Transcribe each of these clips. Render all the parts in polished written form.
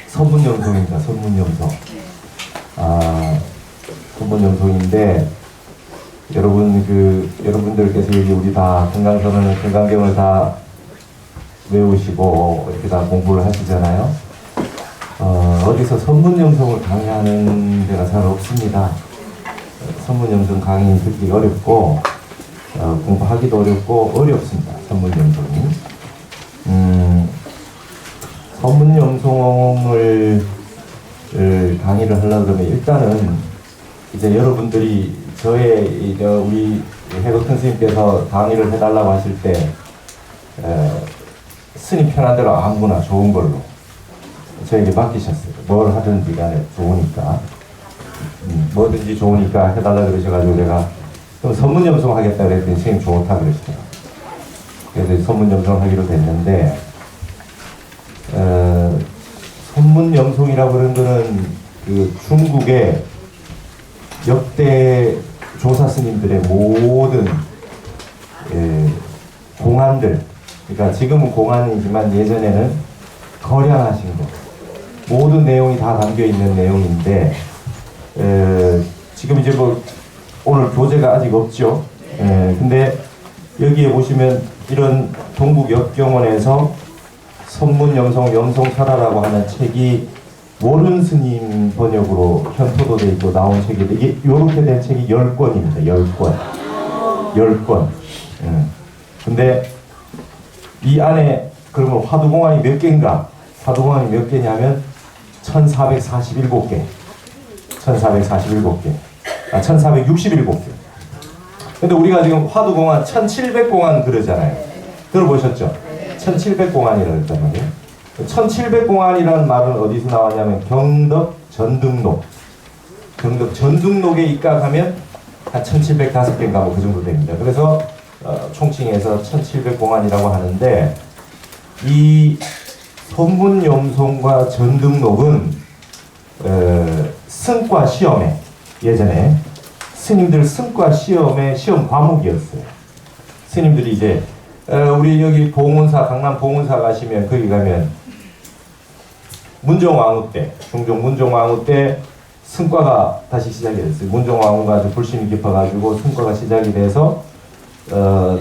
선문영성입니다. 선문영성. 선문영성인데, 여러분들께서 여기 우리 다 건강경을 다 외우시고, 이렇게 다 공부를 하시잖아요. 어디서 선문영성을 강의하는 데가 잘 없습니다. 선문영성 강의 듣기 어렵고, 공부하기도 어렵고, 어렵습니다. 선문영성이. 선문영성을 강의를 하려고 그러면 일단은 이제 여러분들이 우리 해덕현 스님께서 강의를 해달라고 하실 때 스님 편한 대로 아무거나 좋은 걸로 저에게 맡기셨어요. 뭘 하든지 간에 좋으니까 뭐든지 좋으니까 해달라고 그러셔가지고 제가 그럼 선문영성 하겠다 그랬더니 스님 좋다 그러시더라고요. 그래서 선문영성을 하기로 됐는데 선문영성이라고 그런 거는 그 중국의 역대 조사 스님들의 모든 공안들, 그러니까 지금은 공안이지만 예전에는 거량하신 거 모든 내용이 다 담겨 있는 내용인데 지금 이제 뭐 오늘 교재가 아직 없죠. 근데 여기에 보시면 이런 동북 역경원에서 선문영성 영성설화라고 하는 책이 워른 스님 번역으로 현토도 되어 있고 나온 책인데 이게 이렇게 된 책이 10권입니다. 10권. 근데 이 안에 그러면 화두공안이 몇 개인가? 화두공안이 몇 개냐면 1447개. 1447개. 1467개. 근데 우리가 지금 화두공안 1700공안 그러잖아요. 들어보셨죠? 1700공안이라고 했단 말이에요. 1700공안이라는 말은 어디서 나왔냐면 경덕 전등록. 경덕 전등록에 입각하면 한 1705개인가 뭐 그 정도 됩니다. 그래서 총칭해서 1700공안이라고 하는데 이 선문영성과 전등록은 승과 시험에 예전에 스님들 승과 시험의 시험 과목이었어요. 스님들이 이제 우리 여기 봉은사 강남 봉은사 가시면 거기 가면 문종왕후 때 중종 문종왕후 때 승과가 다시 시작이 됐어요. 문종왕후가 아주 불신이 깊어가지고 승과가 시작이 돼서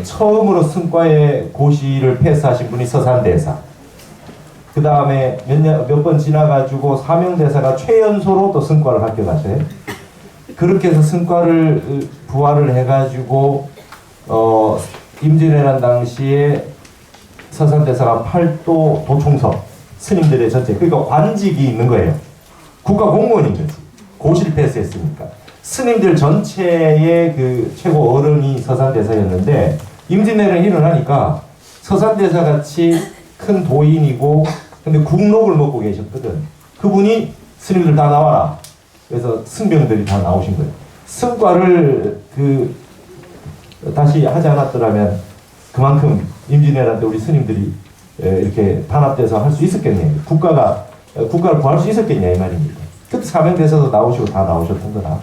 처음으로 승과의 고시를 패스하신 분이 서산대사. 그 다음에 몇 번 지나가지고 사명대사가 최연소로 또 승과를 합격하셔요. 그렇게 해서 승과를 부활을 해가지고 임진왜란 당시에 서산대사가 팔도 도총섭 스님들의 전체 그러니까 관직이 있는 거예요. 국가 공무원인 거지. 고시를 패스했으니까 스님들 전체의 그 최고 어른이 서산대사였는데 임진왜란이 일어나니까 서산대사 같이 큰 도인이고 근데 국록을 먹고 계셨거든. 그분이 스님들 다 나와라. 그래서 승병들이 다 나오신 거예요. 승과를 다시 하지 않았더라면 그만큼 임진왜란 때 우리 스님들이 이렇게 단합돼서 할 수 있었겠네요. 국가를 구할 수 있었겠냐 이 말입니다. 그때 사명대사도 나오시고 다 나오셨던 거다.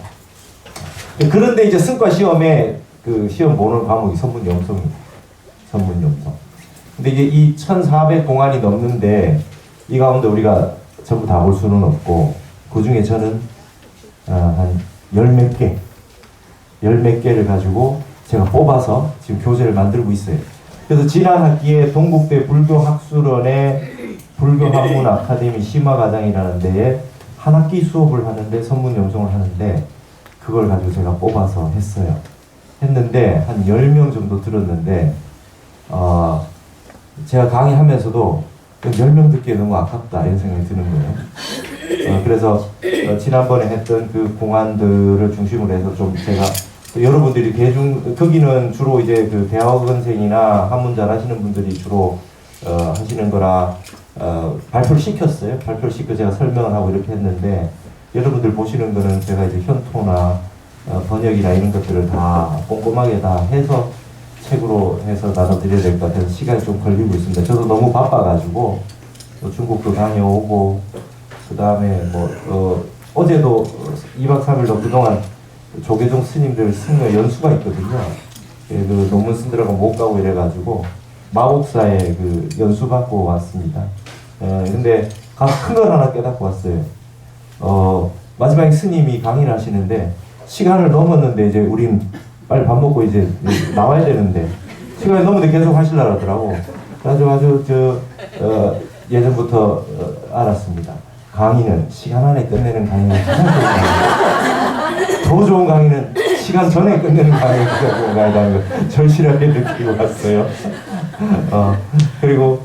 그런데 이제 승과 시험에 그 시험 보는 과목이 선문영성입니다. 선문영성. 근데 이게 이 1400공안이 넘는데 이 가운데 우리가 전부 다 볼 수는 없고 그 중에 저는 한 열 몇 개를 가지고 제가 뽑아서 지금 교재를 만들고 있어요. 그래서 지난 학기에 동국대 불교학술원의 불교학문 아카데미 심화과장이라는 데에 한 학기 수업을 하는데 선문영성을 하는데 그걸 가지고 제가 뽑아서 했어요. 했는데 한 10명 정도 들었는데 제가 강의하면서도 10명 듣기에 너무 아깝다 이런 생각이 드는 거예요. 그래서 지난번에 했던 그 공안들을 중심으로 해서 좀 제가 여러분들이 거기는 주로 이제 그 대학원생이나 한문 잘 하시는 분들이 주로 하시는 거라 발표를 시켰어요. 발표를 시켜 제가 설명을 하고 이렇게 했는데 여러분들 보시는 거는 제가 이제 현토나 번역이나 이런 것들을 다 꼼꼼하게 다 해서 책으로 해서 나눠드려야 될 것 같아서 시간이 좀 걸리고 있습니다. 저도 너무 바빠가지고 중국도 다녀오고 그 다음에 어제도 2박 3일로 그동안 조계종 스님들 승려 연수가 있거든요. 그 논문 쓴다고 못 가고 이래가지고 마곡사에 그 연수 받고 왔습니다. 근데 가서 큰 걸 하나 깨닫고 왔어요. 마지막에 스님이 강의를 하시는데 시간을 넘었는데 이제 우린 빨리 밥 먹고 이제 나와야 되는데 시간이 넘었는데 계속 하시려고 하더라고. 아주 예전부터 알았습니다. 강의는 시간 안에 끝내는 강의는 가장 좋은 강의. 더 좋은 강의는 시간 전에 끝내는 강의라는 걸 절실하게 느끼고 왔어요. 그리고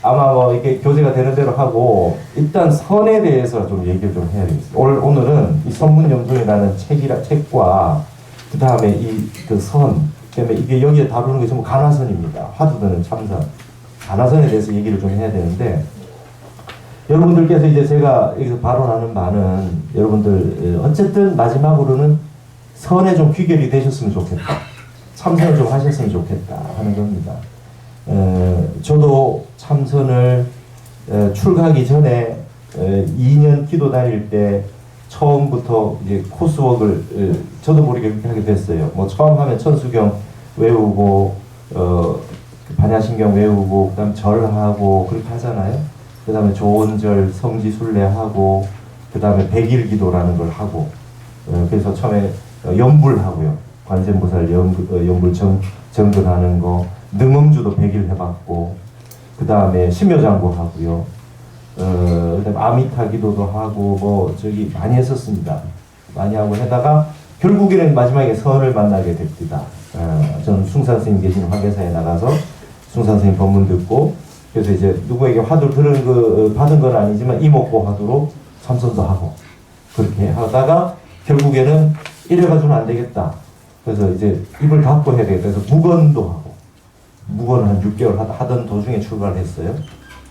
아마 뭐 이렇게 교재가 되는 대로 하고 일단 선에 대해서 좀 얘기를 좀 해야 되겠습니다. 오늘은 이 선문염송이라는 책과 그 다음에 그 선, 그다음에 이게 여기에 다루는 게 전부 간화선입니다. 화두드는 참선, 간화선에 대해서 얘기를 좀 해야 되는데 여러분들께서 이제 제가 여기서 발언하는 바는 여러분들 어쨌든 마지막으로는 선에 좀 귀결이 되셨으면 좋겠다. 참선을 좀 하셨으면 좋겠다 하는 겁니다. 저도 참선을 출가하기 전에 2년 기도 다닐 때 처음부터 이제 코스웍을 저도 모르게 그렇게 하게 됐어요. 뭐 처음 하면 천수경 외우고 반야신경 외우고 그다음 절하고 그렇게 하잖아요. 그다음에 좋은절 성지순례하고 그다음에 백일기도라는 걸 하고 그래서 처음에 연불하고요. 관세음보살 연불 정근하는 거, 능엄주도 100일 해봤고 그 다음에 심묘장구 하고요. 그다음에 아미타 기도도 하고 뭐 저기 많이 했었습니다. 많이 하고 하다가 결국에는 마지막에 선을 만나게 됩니다. 저는 숭산 스님 계신 화계사에 나가서 숭산 스님 법문 듣고 그래서 이제 누구에게 화두 받은 건 아니지만 이목고 화두로 참선도 하고 그렇게 하다가 결국에는 이래가지고는 안 되겠다. 그래서 이제 입을 닫고 해야 되겠다. 그래서 무건도 하고 무건을 한 6개월 하던 도중에 출가를 했어요.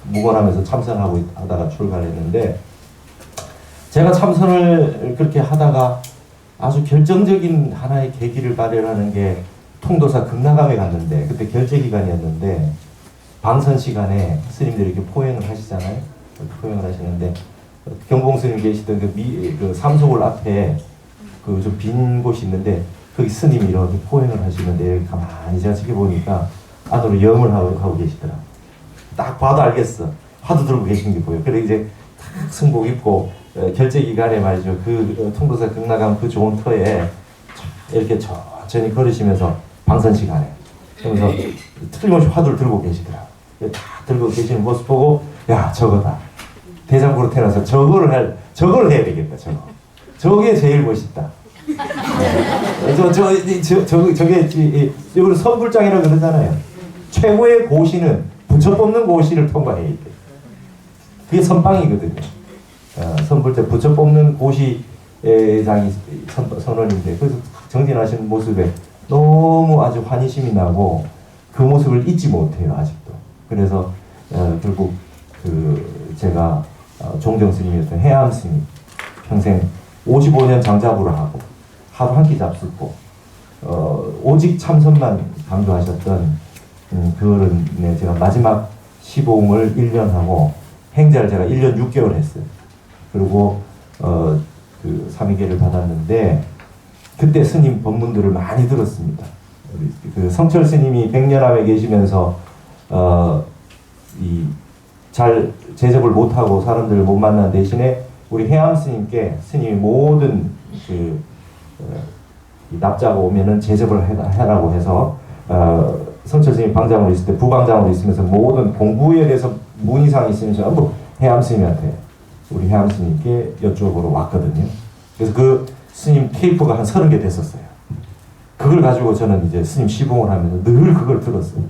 무건하면서 참선하고 하다가 출가를 했는데 제가 참선을 그렇게 하다가 아주 결정적인 하나의 계기를 발현하는 게 통도사 극락암에 갔는데 그때 결제기간이었는데 방선 시간에 스님들이 이렇게 포행을 하시잖아요. 포행을 하시는데 경봉 스님 계시던 그 삼소골 앞에 그 좀 빈 곳이 있는데 거기 스님이 이렇게 포행을 하시는데 가만히 제가 지켜보니까 안으로 염을 하고 계시더라. 딱 봐도 알겠어. 화두 들고 계신 게 보여. 그래 이제 탁 승복 입고 결제 기간에 말이죠. 그 통도사 극락암 그 좋은 터에 이렇게 천천히 걸으시면서 방선 시간에 그러면서 틀림없이 화두를 들고 계시더라. 다 들고 계시는 모습 보고 야 저거다. 대장부로 태어나서 저걸 해야 되겠다. 저게 제일 멋있다. 저게 이걸 선불장이라고 그러잖아요. 최고의 고시는 부처 뽑는 고시를 통과해야 돼. 그게 선빵이거든요. 선불장 부처 뽑는 고시장이 선원인데 그래서 정진하시는 모습에 너무 아주 환희심이 나고 그 모습을 잊지 못해요 아직도. 그래서 결국 제가 종정 스님이었던 해암 스님 평생 55년 장자부를 하고 하루 한 끼 잡수고 오직 참선만 강조하셨던 그거는 제가 마지막 시봉을 1년 하고 행자를 제가 1년 6개월 했어요. 그리고 그 삼위계를 받았는데 그때 스님 법문들을 많이 들었습니다. 그 성철 스님이 백년암에 계시면서 잘 제접을 못하고 사람들을 못 만난 대신에 우리 해암 스님께 스님이 모든 납자가 오면은 제접을 해라고 해서 성철 스님이 방장으로 있을 때 부방장으로 있으면서 모든 공부에 대해서 문의사항이 있으면 전부 해암 스님한테 우리 해암 스님께 여쭤보러 왔거든요. 그래서 그 스님 테이프가 한 30개 됐었어요. 그걸 가지고 저는 이제 스님 시봉을 하면서 늘 그걸 들었어요.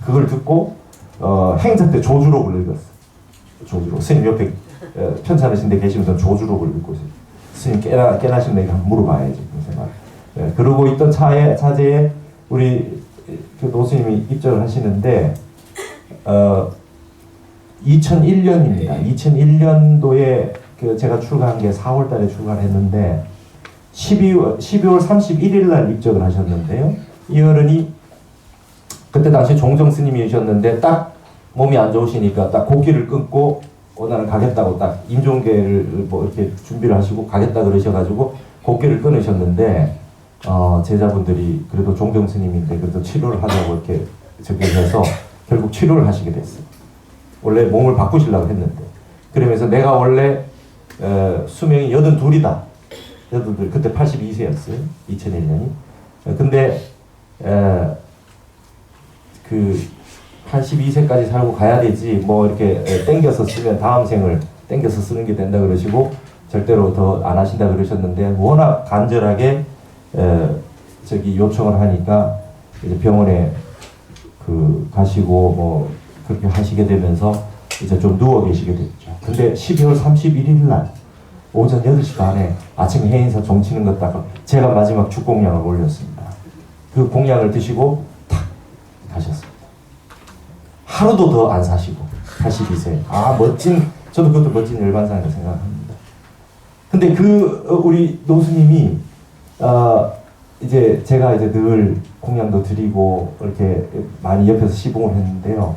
그걸 듣고 행자 때 조주록을 읽었어요. 조주록. 스님 옆에 편찮으신 데 계시면서 조주록을 읽고 있어요. 스님 깨나신 데가 물어봐야지. 그러고 있던 차제에 우리 그 노스님이 입적을 하시는데 2001년입니다. 2001년도에 제가 출가한 게 4월 달에 출가를 했는데 12월 31일 날 입적을 하셨는데요. 이 어른이 그때 당시 종정 스님이셨는데 딱 몸이 안 좋으시니까 딱 곡기를 끊고 나는 가겠다고 딱 임종계를 뭐 이렇게 준비를 하시고 가겠다 그러셔가지고 곡기를 끊으셨는데 제자분들이 그래도 종정 스님인데 그래도 치료를 하자고 이렇게 저기해서 결국 치료를 하시게 됐어요. 원래 몸을 바꾸시려고 했는데 그러면서 내가 원래 수명이 82이다. 82, 그때 82세였어요. 2001년이. 근데 그 82세까지 살고 가야 되지 뭐 이렇게 땡겨서 쓰면 다음 생을 땡겨서 쓰는 게 된다 그러시고 절대로 더 안 하신다 그러셨는데 워낙 간절하게 저기 요청을 하니까 이제 병원에 그 가시고 뭐 그렇게 하시게 되면서 이제 좀 누워 계시게 됐죠. 근데 12월 31일 날 오전 8시 반에 아침에 해인사 종치는 것 딱 제가 마지막 죽공약을 올렸습니다. 그 공약을 드시고 탁 가셨습니다. 하루도 더 안 사시고 82세. 아 멋진, 저도 그것도 멋진 열반상이라고 생각합니다. 근데 우리 노수님이 이제 제가 이제 늘 공양도 드리고 이렇게 많이 옆에서 시봉을 했는데요.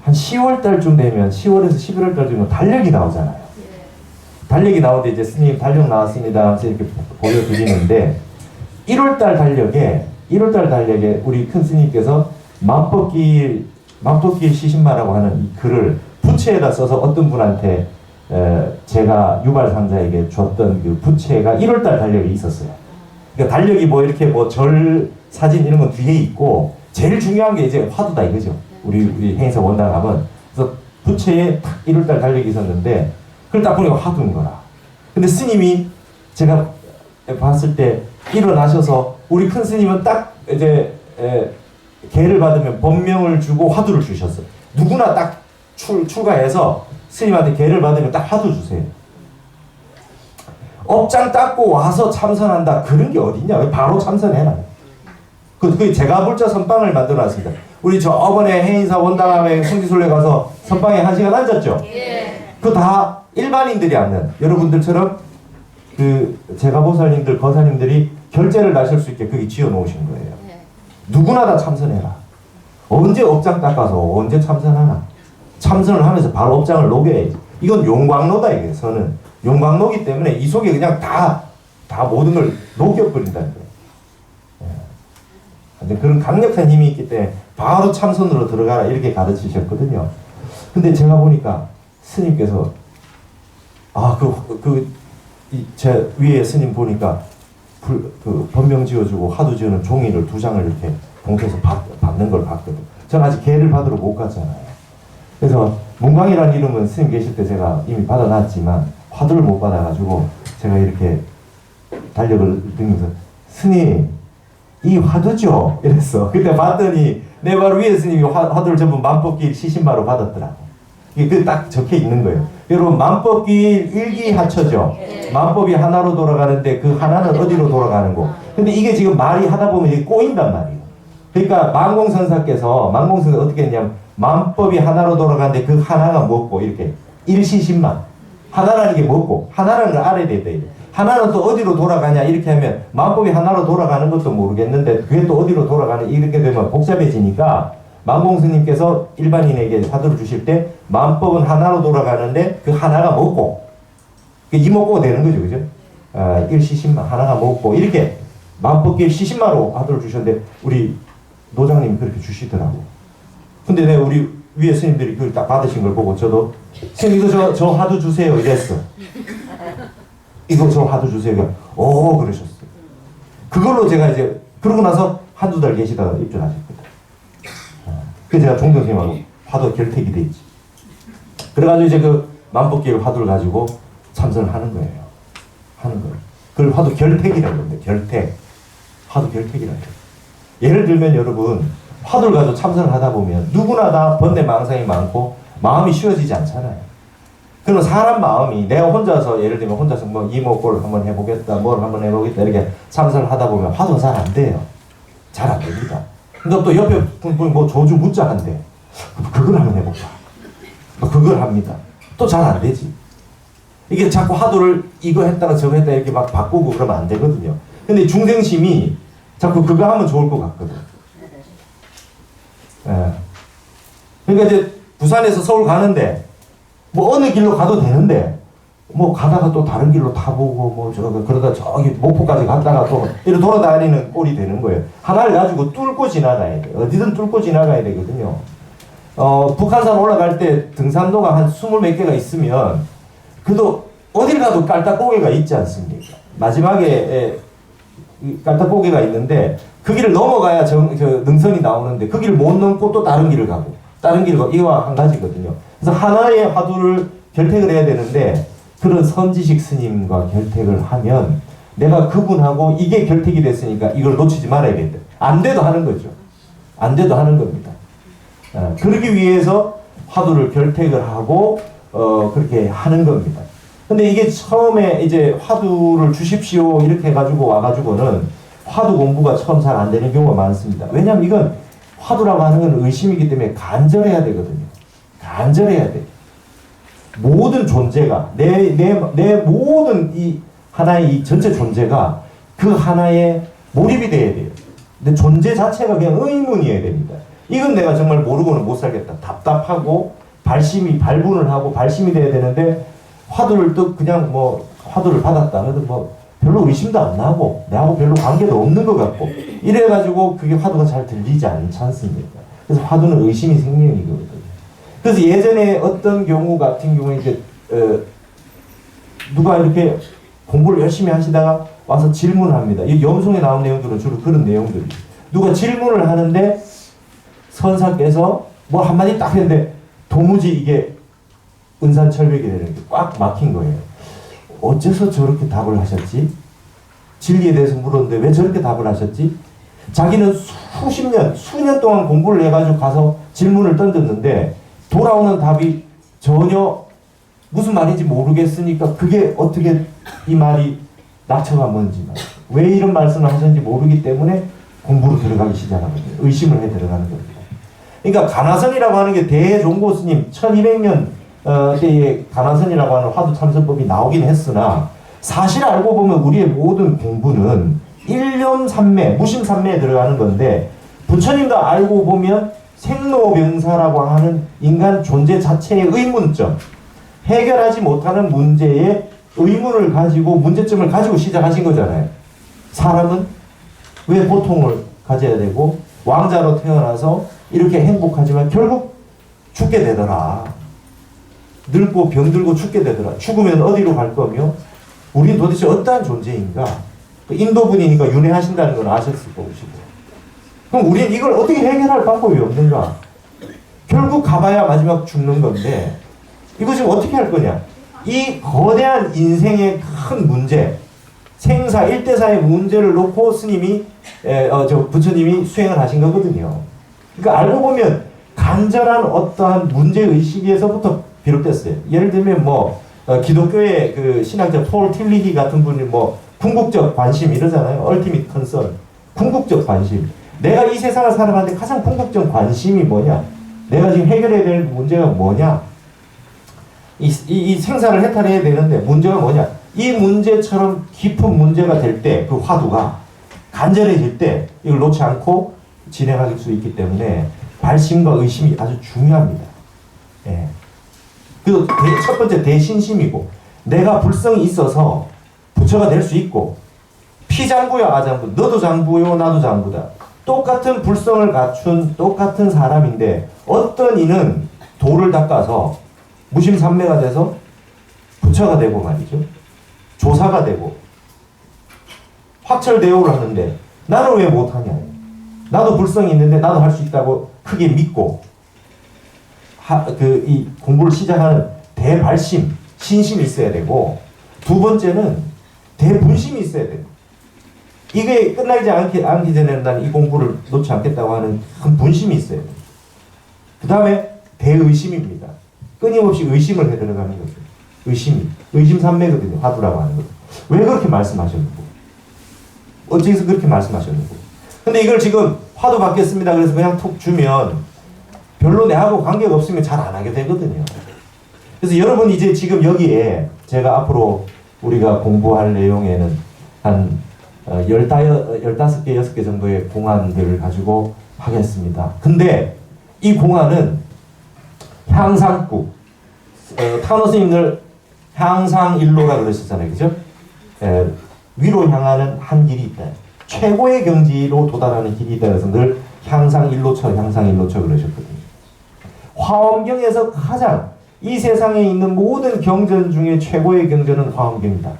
한 10월 달쯤 되면 10월에서 11월 달쯤 달력이 나오잖아요. 달력이 나오는데 이제 스님 달력 나왔습니다 하면서 이렇게 보여드리는데 1월 달 달력에 우리 큰 스님께서 만법길 시신마라고 하는 이 글을 부채에다 써서 어떤 분한테 제가 유발상자에게 줬던 그 부채가 1월 달 달력에 있었어요. 그러니까 달력이 뭐 이렇게 뭐 절 사진 이런 건 뒤에 있고 제일 중요한 게 이제 화두다 이거죠. 우리 행사 원당 가면 그래서 부채에 딱 1월 달 달력이 있었는데 그걸 딱 보니까 화두인 거라. 근데 스님이 제가 봤을 때 일어나셔서 우리 큰 스님은 딱 이제 계를 받으면 법명을 주고 화두를 주셨어요. 누구나 딱 출가해서 스님한테 계를 받으면 딱 화두 주세요. 업장 닦고 와서 참선한다 그런 게 어딨냐? 바로 참선해라. 그 제가 불자 선방을 만들어놨습니다. 우리 저번에 해인사 원당함에 성지순례 가서 선방에 1시간 앉았죠? 예. 그거 다 일반인들이 앉는, 여러분들처럼 그 제가보살님들, 거사님들이 결제를 나실 수 있게 거기 지어 놓으신 거예요. 예. 누구나 다 참선해라. 언제 업장 닦아서 언제 참선하나? 참선을 하면서 바로 업장을 녹여야지. 이건 용광로다 이게 선은. 용광로기 때문에 이 속에 그냥 다 모든 걸 녹여버린다는 거예요. 예. 그런 강력한 힘이 있기 때문에 바로 참선으로 들어가라 이렇게 가르치셨거든요. 근데 제가 보니까 스님께서 제 위에 스님 보니까 법명 지어주고 화두 지어는 종이를 2장을 이렇게 봉투에서 받는 걸 봤거든. 저는 아직 계를 받으러 못 갔잖아요. 그래서 문광이라는 이름은 스님 계실 때 제가 이미 받아놨지만 화두를 못 받아가지고 제가 이렇게 달력을 들면서 스님 이 화두죠? 이랬어. 그때 봤더니 내 바로 위에 스님이 화두를 전부 만법길 시신마로 받았더라고. 이게 딱 적혀 있는 거예요. 여러분 만법길 일기하처죠. 만법이 하나로 돌아가는데 그 하나는 어디로 돌아가는 거. 근데 이게 지금 말이 하다 보면 이게 꼬인단 말이에요. 그러니까 만공선사께서 어떻게 했냐면 만법이 하나로 돌아가는데 그 하나가 뭐고 이렇게 일시신만. 하나라는 게 뭐고 하나라는 걸 알아야 된다. 하나는 또 어디로 돌아가냐 이렇게 하면 만법이 하나로 돌아가는 것도 모르겠는데 그게 또 어디로 돌아가는 이렇게 되면 복잡해지니까 만공스님께서 일반인에게 화두를 주실 때 만법은 하나로 돌아가는데 그 하나가 뭐고 이목고가 되는 거죠, 그죠? 일시신만 하나가 뭐고 이렇게 만법길 시신마로 화두를 주셨는데 우리 노장님이 그렇게 주시더라고. 근데 우리 위에 스님들이 그걸 딱 받으신 걸 보고 저도 스님 이거 저 화두 주세요 이랬어. 이거 저 화두 주세요. 오 그러셨어요. 그걸로 제가 이제 그러고 나서 한두 달 계시다가 입주하셨거든. 그래서 제가 종경스님하고 화두 결택이 돼 있지. 그래가지고 이제 그 만법길 화두를 가지고 참선을 하는 거예요. 그걸 화두 결택이라고 그러는데 결택. 화두 결택이라고 해요. 예를 들면 여러분 화두를 가지고 참선을 하다 보면 누구나 다 번뇌 망상이 많고 마음이 쉬워지지 않잖아요. 그럼 사람 마음이 내가 혼자서 예를 들면 혼자서 뭐 이목고를 한번 해보겠다, 뭘 한번 해보겠다 이렇게 참선을 하다 보면 화두가 잘 안 돼요. 잘 안 됩니다. 근데 또 옆에 분이 뭐 조주 묻자 한대. 그걸 한번 해볼까. 그걸 합니다. 또 잘 안 되지. 이게 자꾸 화두를 이거 했다가 저거 했다 이렇게 막 바꾸고 그러면 안 되거든요. 근데 중생심이 자꾸 그거 하면 좋을 것 같거든. 예. 그러니까 이제 부산에서 서울 가는데 뭐 어느 길로 가도 되는데 뭐 가다가 또 다른 길로 타보고 뭐 저거 그러다 저기 목포까지 갔다가 또 이렇게 돌아다니는 꼴이 되는 거예요. 하나를 가지고 뚫고 지나가야 돼. 어디든 뚫고 지나가야 되거든요. 북한산 올라갈 때 등산로가 한 20몇 개가 있으면 그래도 어딜 가도 깔딱고개가 있지 않습니까? 마지막에 깔딱고개가 있는데 그 길을 넘어가야 능선이 나오는데 그 길을 못 넘고 또 다른 길을 가고 다른 길을 가고 이거와 한 가지거든요. 그래서 하나의 화두를 결택을 해야 되는데 그런 선지식 스님과 결택을 하면 내가 그분하고 이게 결택이 됐으니까 이걸 놓치지 말아야겠다. 안 돼도 하는 거죠. 안 돼도 하는 겁니다. 그러기 위해서 화두를 결택을 하고 그렇게 하는 겁니다. 근데 이게 처음에 이제 화두를 주십시오 이렇게 해가지고 와가지고는 화두 공부가 처음 잘 안 되는 경우가 많습니다. 왜냐하면 이건 화두라고 하는 건 의심이기 때문에 간절해야 되거든요. 간절해야 돼. 모든 존재가 내 모든 이 하나의 이 전체 존재가 그 하나에 몰입이 돼야 돼요. 근데 존재 자체가 그냥 의문이어야 됩니다. 이건 내가 정말 모르고는 못 살겠다. 답답하고 발분을 하고 발심이 돼야 되는데 화두를 또 그냥 화두를 받았다. 그래도 별로 의심도 안 나고 내하고 별로 관계도 없는 것 같고 이래가지고 그게 화두가 잘 들리지 않지 않습니까? 그래서 화두는 의심이 생명이거든요. 그래서 예전에 어떤 경우 같은 경우에 이제 누가 이렇게 공부를 열심히 하시다가 와서 질문을 합니다. 이 염송에 나온 내용들은 주로 그런 내용들이. 누가 질문을 하는데 선사께서 뭐 한마디 딱 했는데 도무지 이게 은산철벽이 되는 게 꽉 막힌 거예요. 어째서 저렇게 답을 하셨지? 진리에 대해서 물었는데 왜 저렇게 답을 하셨지? 자기는 수년 동안 공부를 해가지고 가서 질문을 던졌는데 돌아오는 답이 전혀 무슨 말인지 모르겠으니까 그게 어떻게 이 말이 낙처가 뭔지 왜 이런 말씀을 하셨는지 모르기 때문에 공부로 들어가기 시작하거든요. 의심을 해 들어가는 겁니다. 그러니까 가나선이라고 하는 게 대종고 스님 1200년 때에 가나선이라고 하는 화두 참선법이 나오긴 했으나 사실 알고 보면 우리의 모든 공부는 일념삼매, 무심삼매에 들어가는 건데 부처님도 알고 보면 생로병사라고 하는 인간 존재 자체의 의문점, 해결하지 못하는 문제의 의문을 가지고 문제점을 가지고 시작하신 거잖아요. 사람은 왜 고통을 가져야 되고 왕자로 태어나서 이렇게 행복하지만 결국 죽게 되더라. 늙고 병들고 죽게 되더라. 죽으면 어디로 갈 거며 우리는 도대체 어떠한 존재인가? 인도분이니까 윤회하신다는 건 아셨을 것이고 그럼 우리는 이걸 어떻게 해결할 방법이 없는가? 결국 가봐야 마지막 죽는 건데 이거 지금 어떻게 할 거냐? 이 거대한 인생의 큰 문제, 생사 일대사의 문제를 놓고 스님이 부처님이 수행을 하신 거거든요. 그러니까 알고 보면 간절한 어떠한 문제의식에서부터 비롯됐어요. 예를 들면 기독교의 그 신학자 폴 틸리히 같은 분이 궁극적 관심 이러잖아요. ultimate concern. 궁극적 관심. 내가 이 세상을 살아가는데 가장 궁극적 관심이 뭐냐? 내가 지금 해결해야 될 문제가 뭐냐? 이 생사를 해탈해야 되는데 문제가 뭐냐? 이 문제처럼 깊은 문제가 될 때 그 화두가 간절해질 때 이걸 놓지 않고 진행할 수 있기 때문에 발심과 의심이 아주 중요합니다. 예. 그 첫 번째 대신심이고 내가 불성이 있어서 부처가 될 수 있고 피장부야 아장부 너도 장부요 나도 장부다. 똑같은 불성을 갖춘 똑같은 사람인데 어떤 이는 도를 닦아서 무심삼매가 돼서 부처가 되고 말이죠. 조사가 되고 확철대오를 하는데 나는 왜 못하냐. 나도 불성이 있는데 나도 할 수 있다고 크게 믿고 이 공부를 시작하는 대발심, 신심이 있어야 되고 두 번째는 대분심이 있어야 돼요. 이게 끝나지 않기 전에는 난 이 공부를 놓지 않겠다고 하는 큰 분심이 있어요. 그 다음에 대의심입니다. 끊임없이 의심을 해 들어가는 거죠. 의심삼매거든요. 화두라고 하는 거. 왜 그렇게 말씀하셨는고? 어째서 그렇게 말씀하셨는고? 근데 이걸 지금 화두 받겠습니다. 그래서 그냥 툭 주면 별로 내하고 관계가 없으면 잘 안 하게 되거든요. 그래서 여러분 이제 지금 여기에 제가 앞으로 우리가 공부할 내용에는 한 15개, 6개 정도의 공안들을 가지고 하겠습니다. 근데 이 공안은 향상구, 타노 스님들 향상일로라 그러셨잖아요. 그죠? 위로 향하는 한 길이 있다. 최고의 경지로 도달하는 길이 있다. 그래서 늘 향상일로처 그러셨거든요. 화엄경에서 가장 이 세상에 있는 모든 경전 중에 최고의 경전은 화엄경이다.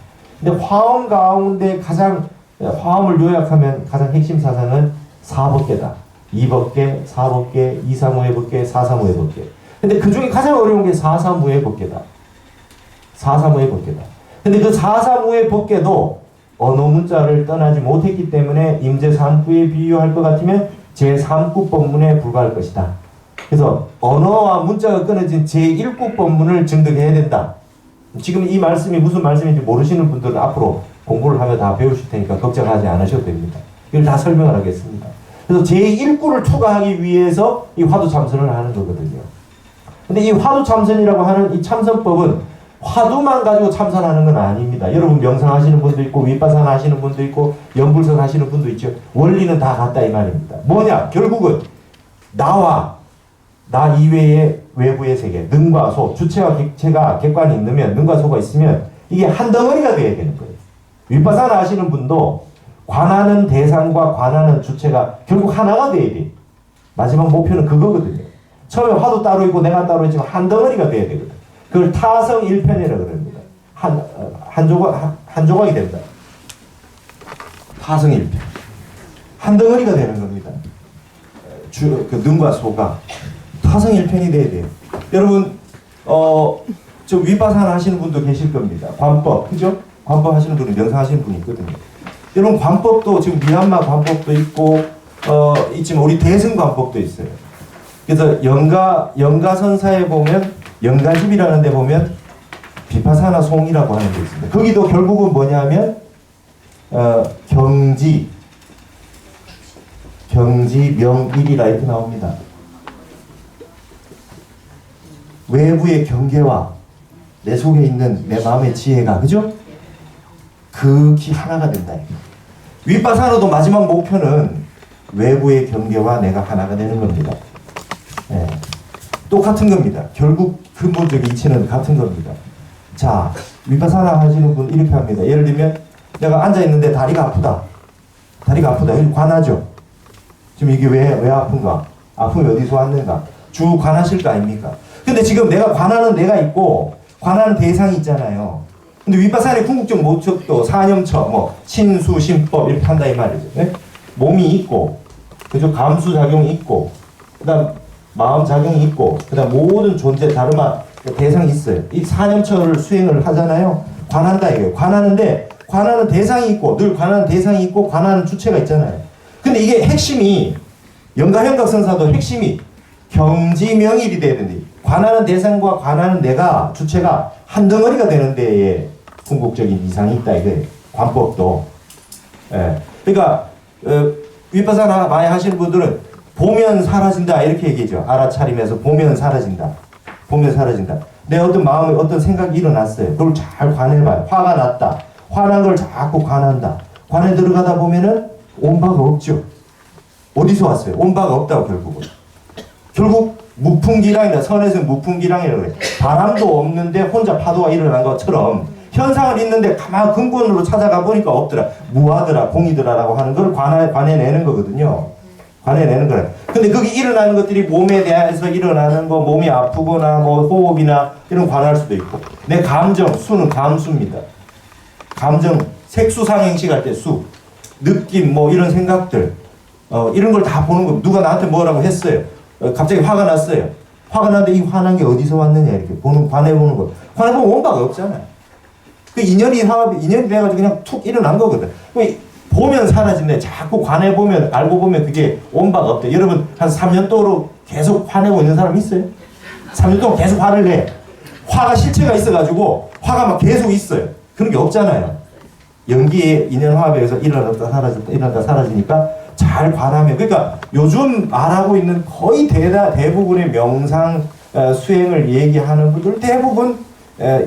근데 화엄 가운데 가장 화엄을 요약하면 가장 핵심 사상은 사법계다. 이법계, 사법계, 이사무의 법계, 사사무의 법계. 근데 그 중에 가장 어려운 게 사사무의 법계다. 사사무의 법계다. 근데 그 사사무의 법계도 언어 문자를 떠나지 못했기 때문에 임제3구에 비유할 것 같으면 제3구 법문에 불과할 것이다. 그래서 언어와 문자가 끊어진 제1구 법문을 증득해야 된다. 지금 이 말씀이 무슨 말씀인지 모르시는 분들은 앞으로 공부를 하면 다 배우실 테니까 걱정하지 않으셔도 됩니다. 이걸 다 설명을 하겠습니다. 그래서 제1구를 투과하기 위해서 이 화두참선을 하는 거거든요. 근데 이 화두참선이라고 하는 이 참선법은 화두만 가지고 참선하는 건 아닙니다. 여러분 명상하시는 분도 있고 윗바사나 하시는 분도 있고 연불선 하시는 분도 있죠. 원리는 다 같다 이 말입니다. 뭐냐? 결국은 나 이외의 외부의 세계, 능과 소, 주체와 객체가 객관이 있으면, 능과 소가 있으면 이게 한 덩어리가 돼야 되는 거예요. 윗바사나 하시는 분도 관하는 대상과 관하는 주체가 결국 하나가 돼야 돼. 마지막 목표는 그거거든요. 처음에 화도 따로 있고 내가 따로 있지만 한 덩어리가 돼야 되거든. 그걸 타성일편이라고 그럽니다. 한 조각이 된다. 타성일편. 한 덩어리가 되는 겁니다. 그 능과 소가 타성일편이 돼야 돼요. 여러분, 좀 윗바사나 하시는 분도 계실 겁니다. 관법, 그죠? 관법 하시는 분이 명상하시는 분이 있거든요. 여러분, 관법도 지금 미얀마 관법도 있고, 있지만 우리 대승 관법도 있어요. 그래서 영가선사에 보면, 영가집이라는 데 보면, 비파사나 송이라고 하는 게 있습니다. 거기도 결국은 뭐냐면, 경지, 명일이라 이렇게 나옵니다. 외부의 경계와 내 속에 있는 내 마음의 지혜가, 그죠? 극히 하나가 된다. 윗바사나도 마지막 목표는 외부의 경계와 내가 하나가 되는 겁니다. 네. 똑같은 겁니다. 결국 근본적 이치는 같은 겁니다. 자, 윗바사나 하시는 분 이렇게 합니다. 예를 들면 내가 앉아있는데 다리가 아프다. 여기 관하죠. 지금 이게 왜 아픈가? 아픔이 어디서 왔는가? 주 관하실 거 아닙니까? 근데 지금 내가 관하는 내가 있고 관하는 대상이 있잖아요. 근데 윗바사나의 궁극적 목적도 사념처, 신수, 신법 이렇게 한다 이 말이죠. 네? 몸이 있고, 그죠? 감수작용이 있고, 그 다음 마음작용이 있고, 그 다음 모든 존재, 다름아 대상이 있어요. 이 사념처를 수행을 하잖아요. 관한다 이거예요. 관하는데 관하는 대상이 있고, 늘 관하는 대상이 있고, 관하는 주체가 있잖아요. 근데 이게 핵심이, 영가현각선사도 핵심이 경지명일이 돼야 된다. 관하는 대상과 관하는 내가, 주체가 한 덩어리가 되는 데에 궁극적인 이상이 있다 이거예요. 관법도. 예. 그러니까 윗바사나 많이 하시는 분들은 보면 사라진다 이렇게 얘기하죠. 알아차림에서 보면 사라진다. 내 어떤 마음에 어떤 생각이 일어났어요. 그걸 잘 관해봐요. 화가 났다. 화난 걸 자꾸 관한다. 관에 들어가다 보면은 온 바가 없죠. 어디서 왔어요? 온 바가 없다고 결국은. 결국 무풍기량이다. 선에서는 무풍기량이라고 그래. 바람도 없는데 혼자 파도가 일어난 것처럼 현상은 있는데 가만 근본으로 찾아가 보니까 없더라. 무하더라, 공이더라라고 하는 걸 관해내는 거거든요. 관해내는 거래. 근데 거기 일어나는 것들이 몸에 대해서 일어나는 거, 몸이 아프거나 호흡이나 이런 관할 수도 있고. 내 감정, 수는 감수입니다. 감정, 색수상행식 할 때 수, 느낌, 이런 생각들, 이런 걸 다 보는 거. 누가 나한테 뭐라고 했어요. 갑자기 화가 났어요. 화가 났는데 이 화난 게 어디서 왔느냐 이렇게 관해보는 거. 관해보면 원바가 없잖아요. 그 인연이 돼가지고 그냥 툭 일어난 거거든. 보면 사라진대. 자꾸 관해보면, 알고 보면 그게 원바가 없대. 여러분, 한 3년 동으로 계속 화내고 있는 사람 있어요? 3년 동안 계속 화를 내. 화가 실체가 있어가지고, 화가 막 계속 있어요. 그런 게 없잖아요. 연기의 인연화합에 의해서 일어났다 사라지니까 잘 관하면. 그러니까 요즘 말하고 있는 거의 대부분의 명상 수행을 얘기하는 분들 대부분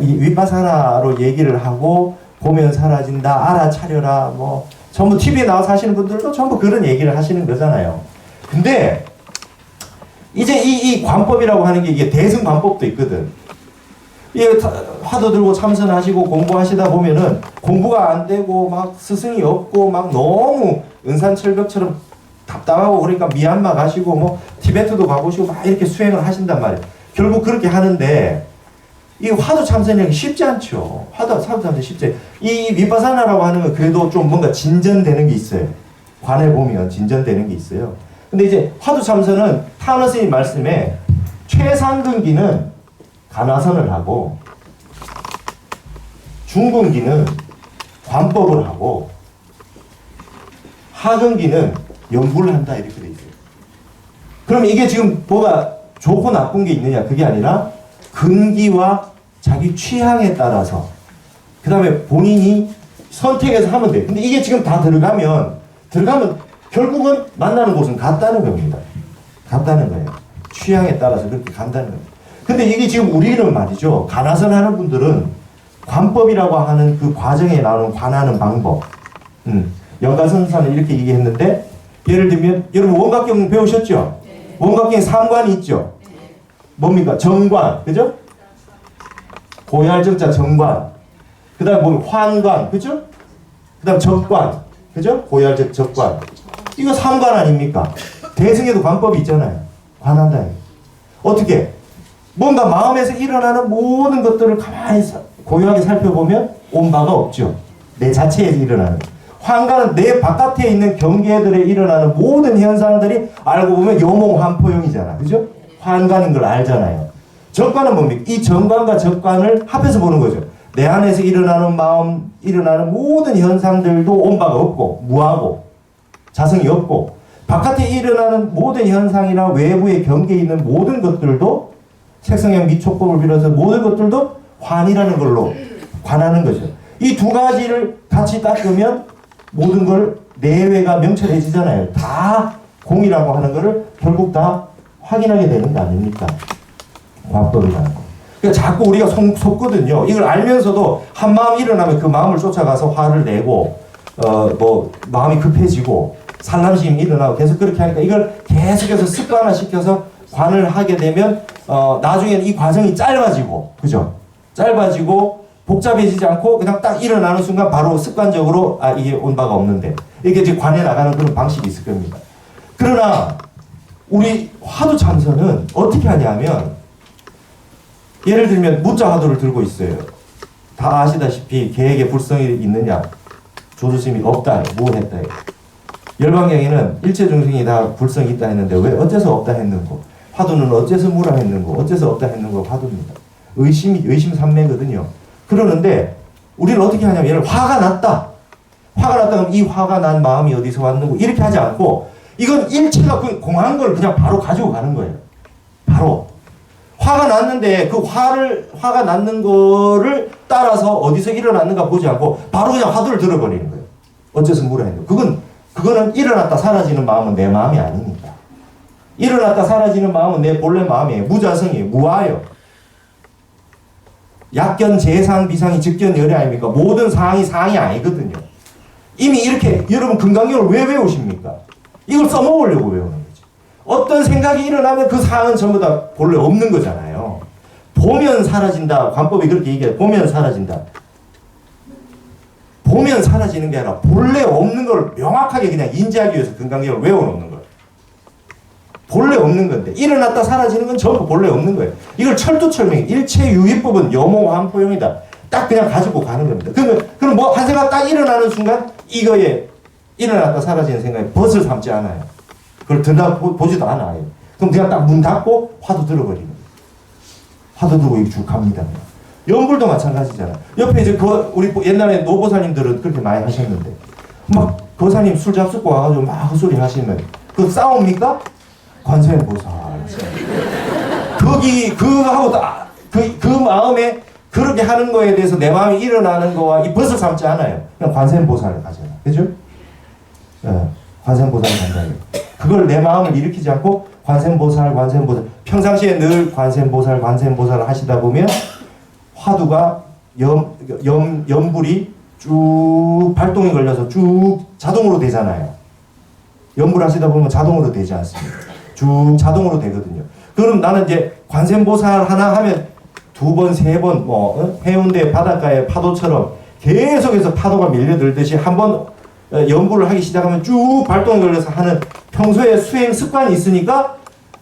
이 윗바사나로 얘기를 하고 보면 사라진다, 알아차려라, 전부 TV에 나와서 하시는 분들도 전부 그런 얘기를 하시는 거잖아요. 근데 이제 이 관법이라고 하는 게 이게 대승 관법도 있거든. 이게 화두 들고 참선하시고 공부하시다 보면은 공부가 안 되고 막 스승이 없고 막 너무 은산철벽처럼 답답하고 그러니까 미얀마 가시고 뭐 티베트도 가보시고 막 이렇게 수행을 하신단 말이에요. 결국 그렇게 하는데 이 화두 참선이 쉽지 않죠. 화두 참선 쉽지 않죠. 이 위파사나라고 하는 건 그래도 좀 뭔가 진전되는 게 있어요. 관에 보면 진전되는 게 있어요. 근데 이제 화두 참선은 타너 스님 말씀에 최상근기는 간화선을 하고 중근기는 관법을 하고 하근기는 연구를 한다 이렇게 돼 있어요. 그럼 이게 지금 뭐가 좋고 나쁜 게 있느냐 그게 아니라 근기와 자기 취향에 따라서 그 다음에 본인이 선택해서 하면 돼. 근데 이게 지금 다 들어가면 결국은 만나는 곳은 같다는 겁니다. 같다는 거예요. 취향에 따라서 그렇게 간다는 거예요. 근데 이게 지금 우리는 말이죠. 간화선 하는 분들은 관법이라고 하는 그 과정에 나오는 관하는 방법. 연가선사는 이렇게 얘기했는데 예를 들면 여러분 원각경 배우셨죠? 네. 원각경에 3관이 있죠? 네. 뭡니까? 정관, 그죠? 고열정자 정관. 그 다음에 보면 환관, 그죠? 그 다음 적관, 그죠? 고열적 적관. 이거 3관 아닙니까? 대승에도 관법이 있잖아요. 관한다. 어떻게? 뭔가 마음에서 일어나는 모든 것들을 가만히 고요하게 살펴보면 온 바가 없죠. 내 자체에서 일어나는. 환관은 내 바깥에 있는 경계들에 일어나는 모든 현상들이 알고 보면 요몽환포용이잖아. 그죠? 환관인 걸 알잖아요. 적관은 뭡니까? 이 정관과 적관을 합해서 보는 거죠. 내 안에서 일어나는 마음, 일어나는 모든 현상들도 온 바가 없고, 무하고, 자성이 없고, 바깥에 일어나는 모든 현상이나 외부의 경계에 있는 모든 것들도 색성형 미촉법을 빌어서 모든 것들도 환이라는 걸로 관하는 거죠. 이 두 가지를 같이 닦으면 모든 걸 내외가 명철해지잖아요. 다 공이라고 하는 거를 결국 다 확인하게 되는 거 아닙니까? 관법이라는 거. 그러니까 자꾸 우리가 속거든요. 이걸 알면서도 한 마음 일어나면 그 마음을 쫓아가서 화를 내고 마음이 급해지고 산란심이 일어나고 계속 그렇게 하니까 이걸 계속해서 습관화시켜서 관을 하게 되면 나중에는 이 과정이 짧아지고 그죠? 짧아지고 복잡해지지 않고 그냥 딱 일어나는 순간 바로 습관적으로 이게 온 바가 없는데 이게 이제 관에 나가는 그런 방식이 있을 겁니다. 그러나 우리 화두 참선은 어떻게 하냐면 예를 들면 무자 화두를 들고 있어요. 다 아시다시피 계획에 불성이 있느냐? 조주심이 없다. 무했다. 열반경에는 일체 중생이 다 불성이 있다 했는데 왜 어째서 없다 했는고? 화두는 어째서 무라 했는고? 어째서 없다 했는고? 화두입니다. 의심 삼매거든요. 그러는데 우리는 어떻게 하냐면 얘를 화가 났다. 화가 났다 그러면 이 화가 난 마음이 어디서 왔는고? 이렇게 하지 않고 이건 일체가 공한 걸 그냥 바로 가지고 가는 거예요. 바로. 화가 났는데 그 화가 났는 거를 따라서 어디서 일어났는가 보지 않고 바로 그냥 화두를 들어버리는 거예요. 어째서 무라 했는고? 그거는 일어났다 사라지는 마음은 내 마음이 아닙니다. 일어났다 사라지는 마음은 내 본래 마음이에요. 무자성이에요. 무아예요. 약견, 재상, 비상이 즉견, 열애 아닙니까? 모든 상이 아니거든요. 이미 이렇게 여러분 금강경을 왜 외우십니까? 이걸 써먹으려고 외우는 거죠. 어떤 생각이 일어나면 그 상은 전부 다 본래 없는 거잖아요. 보면 사라진다. 관법이 그렇게 얘기해요. 보면 사라진다. 보면 사라지는 게 아니라 본래 없는 걸 명확하게 그냥 인지하기 위해서 금강경을 외워놓는 거예요. 본래 없는 건데 일어났다 사라지는 건 전부 본래 없는 거예요. 이걸 철두철미 일체 유의법은 여몽환포용이다. 딱 그냥 가지고 가는 겁니다. 그럼 뭐 한 생각 딱 일어나는 순간 이거에 일어났다 사라지는 생각에 벗을 삼지 않아요. 그걸 들여다보지도 않아요. 그럼 그냥 딱 문 닫고 화두 들어버리는 거예요. 화두 들고 이렇게 쭉 갑니다. 연불도 마찬가지잖아요. 옆에 이제 우리 옛날에 노보사님들은 그렇게 많이 하셨는데 막 보사님 술 잡수고 와가지고 막 헛소리 하시면 그 싸웁니까? 관세음보살. 그하고 그 마음에 그렇게 하는 거에 대해서 내 마음이 일어나는 거와 이 벗을 삼지 않아요. 그냥 관세음보살을 가잖아요. 그죠? 네, 관세음보살을 간다요. 그걸 내 마음을 일으키지 않고 관세음보살. 평상시에 늘 관세음보살을 하시다 보면 화두가 염불이 쭉 발동이 걸려서 쭉 자동으로 되잖아요. 염불 하시다 보면 자동으로 되지 않습니다. 쭉 자동으로 되거든요. 그럼 나는 이제 관세음보살 하나 하면 두 번, 세 번, 해운대 바닷가의 파도처럼 계속해서 파도가 밀려들듯이 한번 염불을 하기 시작하면 쭉 발동이 걸려서 하는 평소에 수행 습관이 있으니까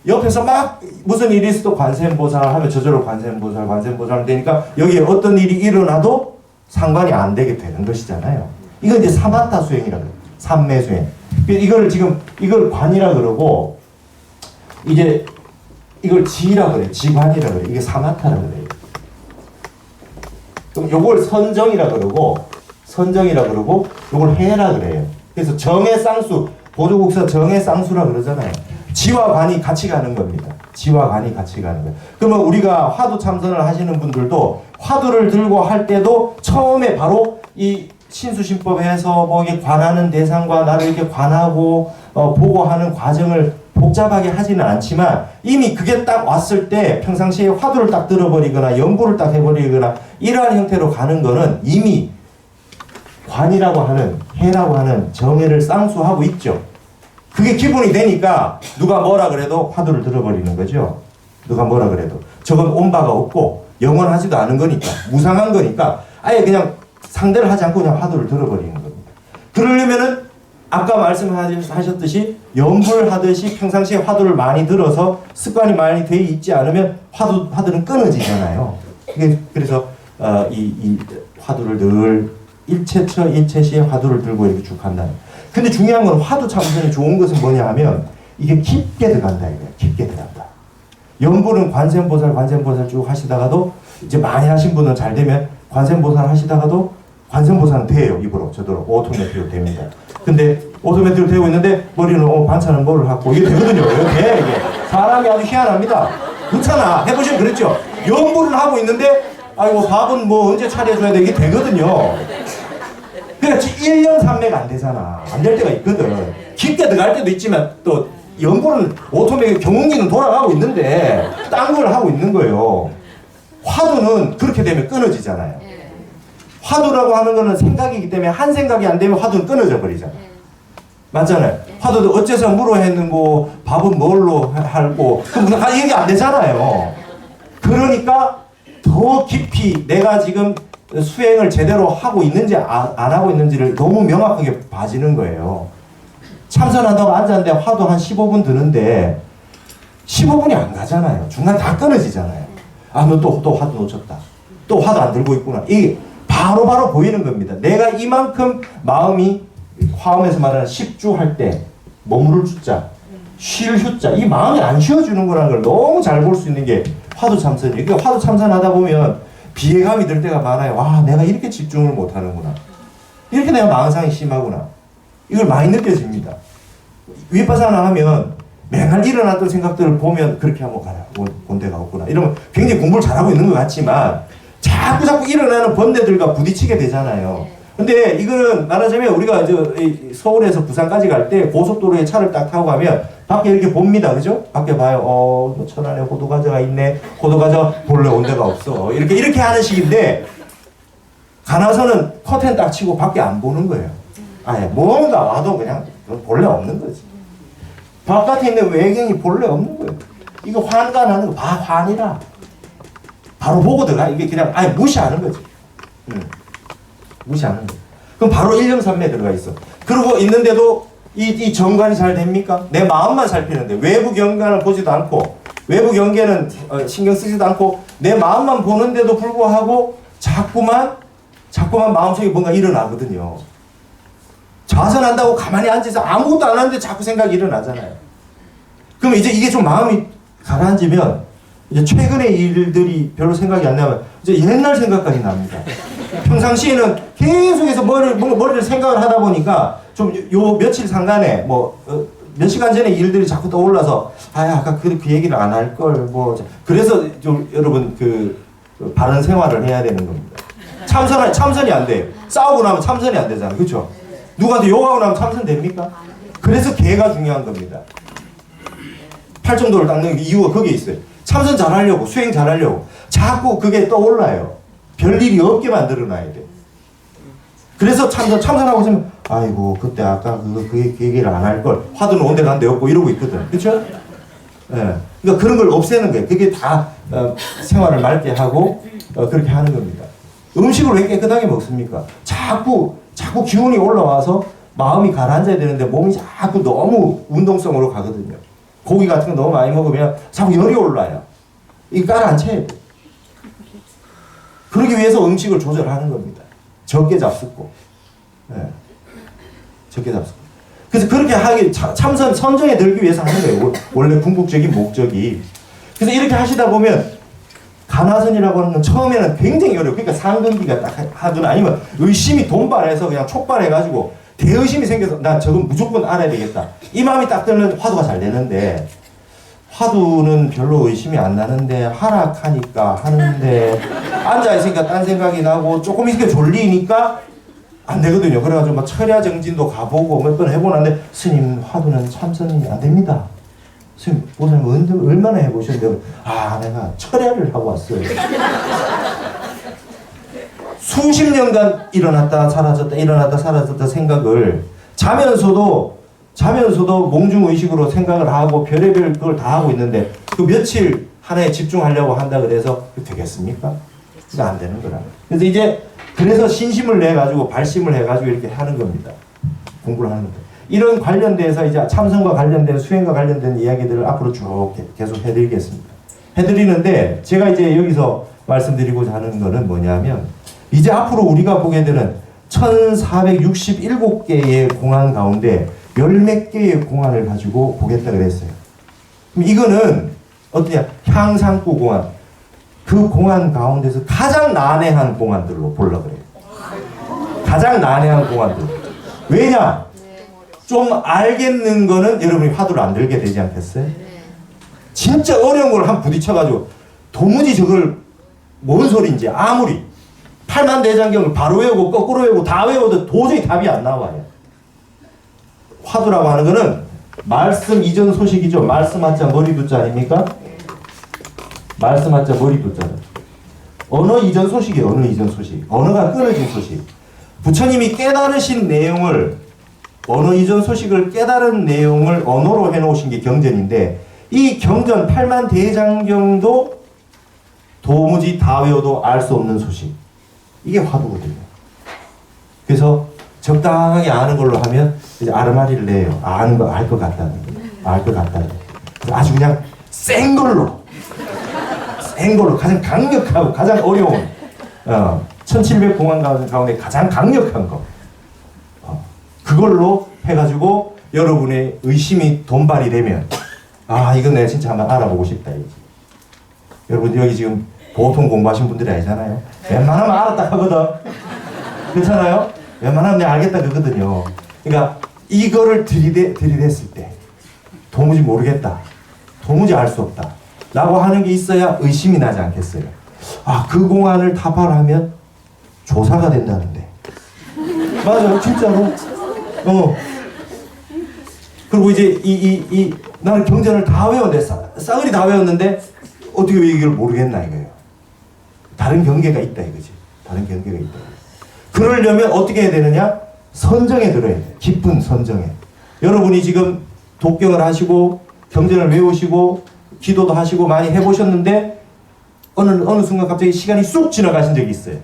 옆에서 막 무슨 일이 있어도 관세음보살 하면 저절로 관세음보살 되니까 여기에 어떤 일이 일어나도 상관이 안 되게 되는 것이잖아요. 이건 이제 사마타 수행이라고 해요. 삼매 수행. 이걸 관이라 그러고, 이제 이걸 지라 그래요. 지관이라 그래요. 이게 사마타라 그래요. 그럼 요걸 선정이라 그러고, 요걸 해라 그래요. 그래서 정의 쌍수, 보조국사 정의 쌍수라 그러잖아요. 지와 관이 같이 가는 겁니다. 지와 관이 같이 가는 거예요. 그러면 우리가 화두 참선을 하시는 분들도 화두를 들고 할 때도 처음에 바로 이 신수신법에서 뭐 이게 관하는 대상과 나를 이렇게 관하고 보고 하는 과정을 복잡하게 하지는 않지만 이미 그게 딱 왔을 때 평상시에 화두를 딱 들어버리거나 연구를 딱 해버리거나 이러한 형태로 가는 거는 이미 관이라고 하는 해라고 하는 정해를 쌍수하고 있죠. 그게 기본이 되니까 누가 뭐라 그래도 화두를 들어버리는 거죠. 누가 뭐라 그래도. 저건 온 바가 없고 영원하지도 않은 거니까, 무상한 거니까 아예 그냥 상대를 하지 않고 그냥 화두를 들어버리는 겁니다. 그러려면은 아까 말씀하셨듯이 연불 하듯이 평상시에 화두를 많이 들어서 습관이 많이 돼 있지 않으면 화두는 끊어지잖아요. 그래서 이 화두를 늘 일체시에 화두를 들고 이렇게 쭉 간다. 근데 중요한 건 화두 참선이 좋은 것은 뭐냐 하면 이게 깊게 들어간다 이거예요. 깊게 들어간다. 연불은 관세음보살 쭉 하시다가도 이제 많이 하신 분은 잘 되면 관세음보살 하시다가도 관세음보살은 돼요. 입으로 저대로 오토매틱으로 됩니다. 근데 오토매틱으로 되고 있는데 머리는 반찬은 뭐를 하고 이게 되거든요. 이게 사람이 아주 희한합니다. 그렇잖아. 해보시면 그랬죠. 연불을 하고 있는데 아이고 밥은 뭐 언제 차려줘야 돼 이게 되거든요. 그러니까 1년 3매가 안 되잖아. 안 될 때가 있거든. 깊게 들어갈 때도 있지만 또 연구는 오토매틱 경운기는 돌아가고 있는데 딴 걸 하고 있는 거예요. 화두는 그렇게 되면 끊어지잖아요. 화두라고 하는 거는 생각이기 때문에 한 생각이 안 되면 화두는 끊어져 버리잖아. 맞잖아요. 화두도 어째서 물어 했는고 밥은 뭘로 할고 이게 안 되잖아요. 그러니까 더 깊이 내가 지금 수행을 제대로 하고 있는지 안 하고 있는지를 너무 명확하게 봐지는 거예요. 참선한다고 앉았는데 화두 한 15분 드는데 15분이 안 가잖아요. 중간 다 끊어지잖아요. 아, 너 또 화두 놓쳤다. 또 화두 안 들고 있구나. 이게 바로 보이는 겁니다. 내가 이만큼 마음이 화엄에서 말하는 십주할 때 머무를 주자, 쉴 휴자, 이 마음이 안 쉬어주는 거라는 걸 너무 잘 볼 수 있는 게 화두 참선이에요. 그러니까 화두 참선하다 보면 비애감이 들 때가 많아요. 와, 내가 이렇게 집중을 못하는구나. 이렇게 내가 망상이 심하구나. 이걸 많이 느껴집니다. 위파사나 하면 맨날 일어났던 생각들을 보면 그렇게 한번 가라. 본데가 없구나. 이러면 굉장히 공부를 잘하고 있는 것 같지만 자꾸 일어나는 번뇌들과 부딪히게 되잖아요. 근데 이거는 말하자면 우리가 서울에서 부산까지 갈 때 고속도로에 차를 딱 타고 가면 밖에 이렇게 봅니다. 그죠? 밖에 봐요. 천안에 호두과자가 있네. 호두과자 본래 온 데가 없어. 이렇게 하는 식인데 가나서는 커튼 딱 치고 밖에 안 보는 거예요. 아예 뭔가 와도 그냥 본래 없는 거지. 바깥에 있는 외경이 본래 없는 거예요. 이거 환관하는 거 환이라. 바로 보고 들어가. 이게 그냥 아예 무시하는 거지. 무시하는 거예요. 그럼 바로 1념3매 들어가 있어. 그러고 있는데도 이 정관이 잘 됩니까? 내 마음만 살피는데 외부 경관을 보지도 않고 외부 경계는 신경 쓰지도 않고 내 마음만 보는데도 불구하고 자꾸만 마음속에 뭔가 일어나거든요. 좌선한다고 가만히 앉아서 아무것도 안 하는데 자꾸 생각이 일어나잖아요. 그럼 이제 이게 좀 마음이 가라앉으면 이제 최근의 일들이 별로 생각이 안 나면 이제 옛날 생각까지 납니다. 평상시에는 계속해서 머리를 생각을 하다 보니까 좀 요 며칠 상간에 몇 시간 전에 일들이 자꾸 떠올라서 아까 그 얘기를 안 할 걸 그래서 좀 여러분 바른 생활을 해야 되는 겁니다. 참선이 안 돼요. 싸우고 나면 참선이 안 되잖아요. 그렇죠? 누구한테 욕하고 나면 참선 됩니까? 그래서 개가 중요한 겁니다. 팔정도를 닦는 이유가 거기에 있어요. 참선 잘하려고, 수행 잘하려고 자꾸 그게 떠올라요. 별일이 없게 만들어놔야 돼. 그래서 참선하고 있으면 아이고 그때 아까 그 얘기를 안 할 걸 화두는 온데 간데 없고 이러고 있거든. 그렇죠? 예. 그러니까 그런 걸 없애는 거예요. 그게 다 생활을 맑게 하고 그렇게 하는 겁니다. 음식을 왜 깨끗하게 먹습니까? 자꾸 기운이 올라와서 마음이 가라앉아야 되는데 몸이 자꾸 너무 운동성으로 가거든요. 고기 같은 거 너무 많이 먹으면 자꾸 열이 올라요. 이 가라앉혀야 돼. 그러기 위해서 음식을 조절하는 겁니다. 적게 잡숫고. 네. 적게 잡숫고. 그래서 그렇게 하기, 선정에 들기 위해서 하는 거예요. 원래 궁극적인 목적이. 그래서 이렇게 하시다 보면 간화선이라고 하는 건 처음에는 굉장히 어려워요. 그러니까 상근기가 딱 하거나 아니면 의심이 돈발해서 그냥 촉발해가지고 대의심이 생겨서 나 저건 무조건 알아야 되겠다. 이 마음이 딱 들면 화두가 잘 되는데 화두는 별로 의심이 안 나는데 하락하니까 하는데 앉아있으니까 딴 생각이 나고 조금 있으니까 졸리니까 안 되거든요. 그래가지고 막 철야정진도 가보고 몇 번 해보는데 스님 화두는 참선이 안 됩니다. 스님 보살님 얼마나 해보셨는데 내가 철야를 하고 왔어요. 수십 년간 일어났다 사라졌다 일어났다 사라졌다 생각을 자면서도 몽중의식으로 생각을 하고 별의별 그걸 다 하고 있는데 그 며칠 하나에 집중하려고 한다 그래서 되겠습니까? 그게 안 되는 거라. 그래서 신심을 내가지고 발심을 해가지고 이렇게 하는 겁니다. 공부를 하는 겁니다. 이런 관련돼서 이제 참선과 관련된 수행과 관련된 이야기들을 앞으로 쭉 계속 해드리겠습니다. 해드리는데 제가 이제 여기서 말씀드리고자 하는 거는 뭐냐면 이제 앞으로 우리가 보게 되는 1467개의 공안 가운데 열 몇 개의 공안을 가지고 보겠다 그랬어요. 그럼 이거는 어떠냐? 향상구 공안. 그 공안 가운데서 가장 난해한 공안들로 보려고 그래요. 가장 난해한 공안들. 왜냐? 좀 알겠는 거는 여러분이 화두를 안 들게 되지 않겠어요? 진짜 어려운 걸 한 부딪혀가지고 도무지 저걸 뭔 소리인지 아무리 팔만대장경을 바로 외우고 거꾸로 외우고 다 외워도 도저히 답이 안 나와요. 화두라고 하는 거는 말씀 이전 소식이죠. 말씀 한자 머리 두자 아닙니까? 말씀 한자 머리 두자는 언어 이전 소식이에요. 언어 이전 소식. 언어가 끊어진 소식. 부처님이 깨달으신 내용을 언어 이전 소식을 깨달은 내용을 언어로 해놓으신 게 경전인데 이 경전 8만 대장경도 도무지 다 외워도 알 수 없는 소식. 이게 화두거든요. 그래서 적당하게 아는 걸로 하면 이제 아르마리를 내요. 아는 거 알 것 같다는 거예요. 알 것 같다는 거예요. 아주 그냥 센 걸로 가장 강력하고 가장 어려운 1700공안 가운데 가장 강력한 거 그걸로 해가지고 여러분의 의심이 돈발이 되면 이건 내가 진짜 한번 알아보고 싶다 이거지. 여러분 여기 지금 보통 공부하신 분들이 아니잖아요. 웬만하면 알았다 하거든. 그렇잖아요? 웬만하면 내가 알겠다 그거든요. 그러니까 이거를 들이댔을 때 도무지 모르겠다. 도무지 알 수 없다. 라고 하는 게 있어야 의심이 나지 않겠어요. 그 공안을 타파하면 조사가 된다는데. 맞아요. 진짜로. 그리고 이제 나는 경전을 다 외웠는데 싸그리 다 외웠는데 어떻게 왜 이걸 모르겠나 이거예요. 다른 경계가 있다 이거지. 다른 경계가 있다. 그러려면 어떻게 해야 되느냐? 선정에 들어야 돼. 깊은 선정에. 여러분이 지금 독경을 하시고 경전을 외우시고 기도도 하시고 많이 해보셨는데 어느 순간 갑자기 시간이 쑥 지나가신 적이 있어요.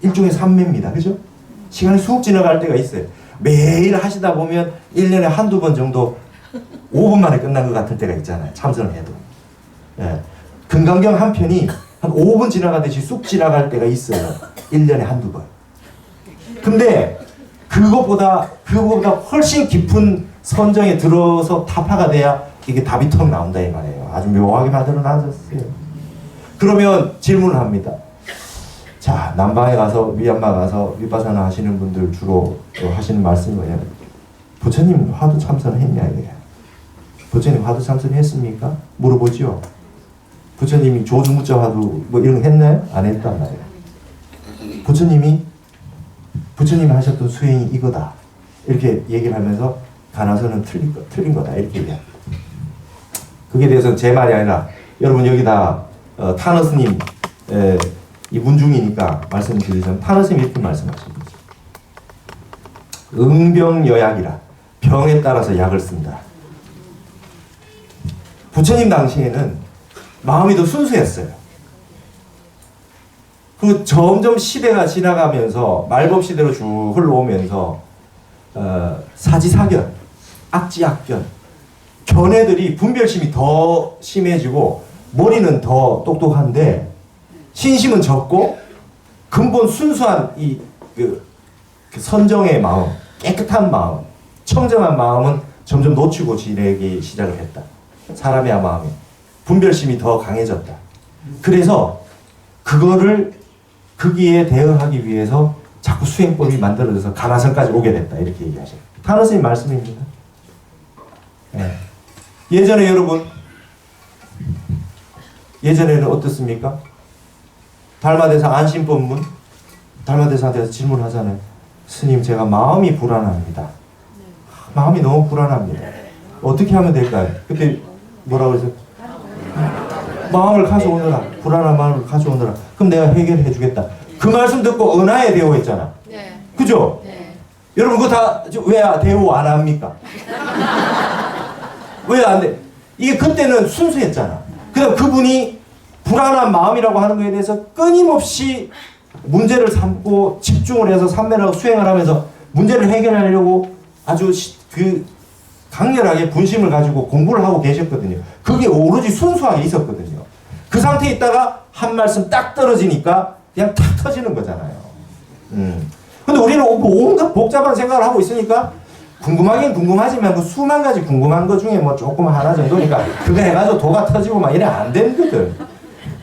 일종의 삼매입니다. 그죠? 시간이 쑥 지나갈 때가 있어요. 매일 하시다 보면 1년에 한두 번 정도 5분 만에 끝난 것 같을 때가 있잖아요. 참선을 해도. 예. 금강경 한 편이 한 5분 지나가듯이 쑥 지나갈 때가 있어요. 1년에 한두 번. 근데 그것보다 훨씬 깊은 선정에 들어서 타파가 돼야 이게 답이 턱 나온다 이 말이에요. 아주 묘하게 만들어 놨었어요. 그러면 질문을 합니다. 자, 남방에 가서 미얀마 가서 위파사나 하시는 분들 주로 하시는 말씀이 뭐냐면 부처님 화두 참선했냐 이거예요. 부처님 화두 참선했습니까? 물어보죠. 부처님이 조주무자 화두 뭐 이런 거 했나요? 안 했단 말이에요. 부처님이 하셨던 수행이 이거다. 이렇게 얘기를 하면서 가나서는 틀린 거다. 이렇게 얘기합니다. 그게 대해서는 제 말이 아니라 여러분 여기다 타너스님 이 문중이니까 말씀드리자면 타너스님이 이렇게 말씀하십니다. 응병여약이라 병에 따라서 약을 쓴다. 부처님 당시에는 마음이 더 순수했어요. 그 점점 시대가 지나가면서 말법 시대로 쭉 흘러오면서 사지사견, 악지악견, 견해들이 분별심이 더 심해지고 머리는 더 똑똑한데 신심은 적고 근본 순수한 그 선정의 마음, 깨끗한 마음, 청정한 마음은 점점 놓치고 지내기 시작을 했다. 사람의 마음이 분별심이 더 강해졌다. 그래서 그거를 거기에 대응하기 위해서 자꾸 수행법이 만들어져서 가나선까지 오게 됐다. 이렇게 얘기하셔요. 탄원 선생님 말씀입니다. 네. 예전에 여러분, 예전에는 어떻습니까? 달마대사 안심법문, 달마대사한테 질문하잖아요. 스님, 제가 마음이 불안합니다. 마음이 너무 불안합니다. 어떻게 하면 될까요? 그때 뭐라고 그랬어요? 마음을 가져오느라, 불안한 마음을 가져오느라. 그럼 내가 해결해 주겠다. 그 말씀 듣고 은하에 대오했잖아. 네. 그죠? 네. 여러분 그거 다 왜 대오 안 합니까? 왜 안 돼? 이게 그때는 순수했잖아. 그다음 그분이 불안한 마음이라고 하는 거에 대해서 끊임없이 문제를 삼고 집중을 해서 삼매라고 수행을 하면서 문제를 해결하려고 아주 강렬하게 분심을 가지고 공부를 하고 계셨거든요. 그게 오로지 순수하게 있었거든요. 그 상태에 있다가 한 말씀 딱 떨어지니까 그냥 탁 터지는 거잖아요. 근데 우리는 온갖 복잡한 생각을 하고 있으니까 궁금하긴 궁금하지만 그 수만 가지 궁금한 것 중에 뭐 조금 하나 정도니까 그거 해가지고 도가 터지고 막 이래 안 되거든.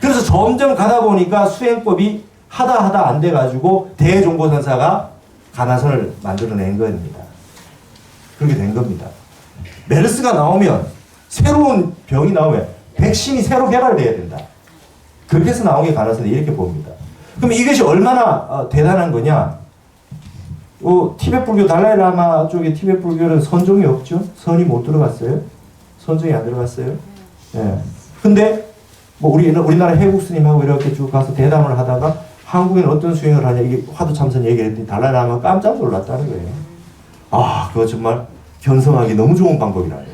그래서 점점 가다 보니까 수행법이 하다 안 돼가지고 대종보선사가 가나선을 만들어낸 겁니다. 그렇게 된 겁니다. 메르스가 나오면 새로운 병이 나오면 백신이 새로 개발돼야 된다. 그렇게 해서 나온 게 가나선이 이렇게 봅니다. 그럼 이것이 얼마나 대단한 거냐? 티베트 불교 달라이라마 쪽에 티베트 불교는 선종이 없죠? 선이 못 들어갔어요? 선종이 안 들어갔어요? 예. 근데 뭐 우리나라 해국 스님하고 이렇게 쭉 가서 대담을 하다가 한국에는 어떤 수행을 하냐 이게 화두 참선 얘기를 했더니 달라이라마가 깜짝 놀랐다는 거예요. 아, 그거 정말 견성하기 너무 좋은 방법이라네.